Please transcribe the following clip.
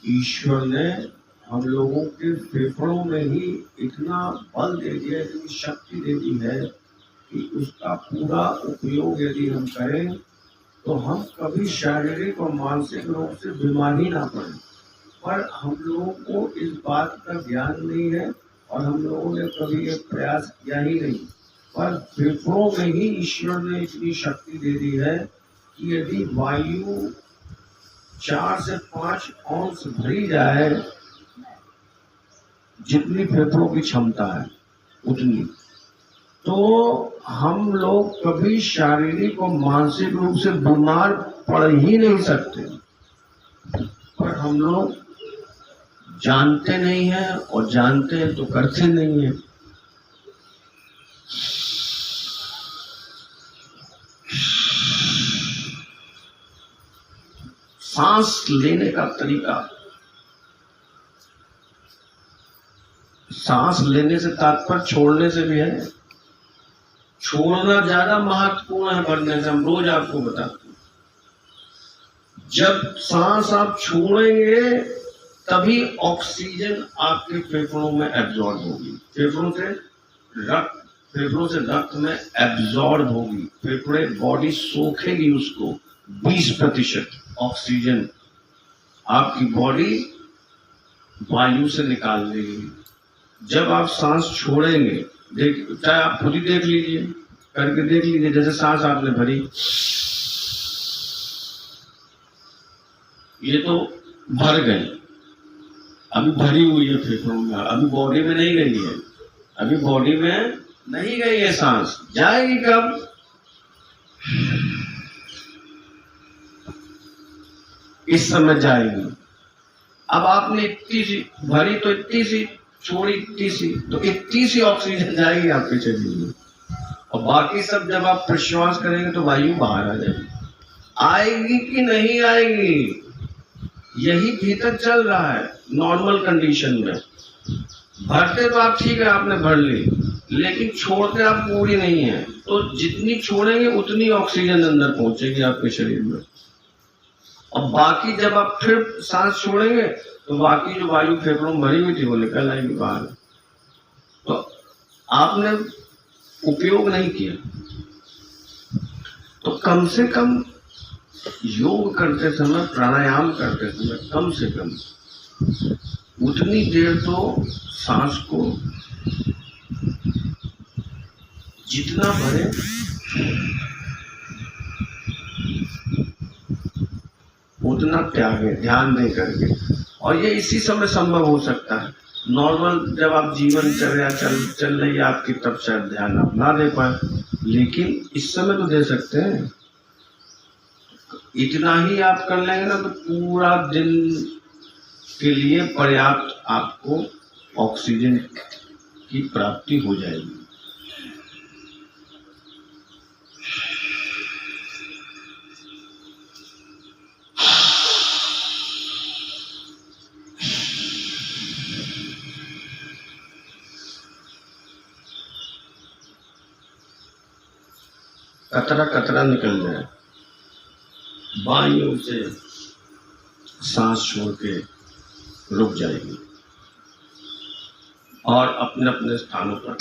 ईश्वर ने हम लोगों के फेफड़ों में ही इतना बल दे दिया, इतनी शक्ति दे दी है कि उसका पूरा उपयोग यदि हम करें तो हम कभी शारीरिक और मानसिक रूप से बीमार ही ना पड़े। पर हम लोगों को इस बात का ज्ञान नहीं है और हम लोगों ने कभी ये प्रयास किया ही नहीं। पर फेफड़ों में ही ईश्वर ने इतनी शक्ति दे दी है कि यदि वायु 4 से 5 औंस भरी जाए, जितनी फेफड़ों की क्षमता है उतनी, तो हम लोग कभी शारीरिक और मानसिक रूप से बीमार पड़ ही नहीं सकते। पर हम लोग जानते नहीं हैं, और जानते हैं तो करते नहीं हैं। सांस लेने का तरीका, सांस लेने से तात्पर्य छोड़ने से भी है। छोड़ना ज्यादा महत्वपूर्ण है भरने से, हम रोज आपको बताते हैं। जब सांस आप छोड़ेंगे तभी ऑक्सीजन आपके फेफड़ों में एब्जॉर्ब होगी, फेफड़ों से रक्त में एब्जॉर्ब होगी, फेफड़े बॉडी सोखेगी उसको। 20% ऑक्सीजन आपकी बॉडी वायु से निकाल देगी। जब आप सांस छोड़ेंगे, चाहे आप खुद ही देख लीजिए, करके देख लीजिए, जैसे सांस आपने भरी, ये तो भर गई, अभी भरी हुई है फेफड़ों में, अभी बॉडी में नहीं गई है, अभी बॉडी में नहीं गई है सांस, जाएगी कब? इस समय जाएगी। अब आपने इतनी सी भरी तो इतनी सी, छोड़ी इतनी सी, तो इतनी सी ऑक्सीजन जाएगी आपके शरीर में, और बाकी सब जब आप प्रश्वास करेंगे तो वायु बाहर आ जाएगी। आएगी कि नहीं आएगी, यही भीतर चल रहा है नॉर्मल कंडीशन में। भरते तो आप ठीक है, आपने भर ली, लेकिन छोड़ते आप पूरी नहीं है। तो जितनी छोड़ेंगे उतनी ऑक्सीजन अंदर पहुंचेगी आपके शरीर में, और बाकी जब आप फिर सांस छोड़ेंगे तो बाकी जो वायु फेफड़ों में भरी हुई थी वो निकल आएगी बाहर। तो आपने उपयोग नहीं किया, तो कम से कम योग करते समय, प्राणायाम करते समय कम से कम उतनी देर तो सांस को जितना भरे उतना त्यागे, ध्यान दे करके। और ये इसी समय संभव हो सकता है। नॉर्मल जब आप जीवनचर्या चल रही है आपकी, तब शायद ध्यान आप ना दे पाए, लेकिन इस समय तो दे सकते हैं। इतना ही आप कर लेंगे ना तो पूरा दिन के लिए पर्याप्त आपको ऑक्सीजन की प्राप्ति हो जाएगी। कतरा कतरा निकल जाए, बाइयों से सांस छोड़ के रुक जाएगी और अपने अपने स्थानों पर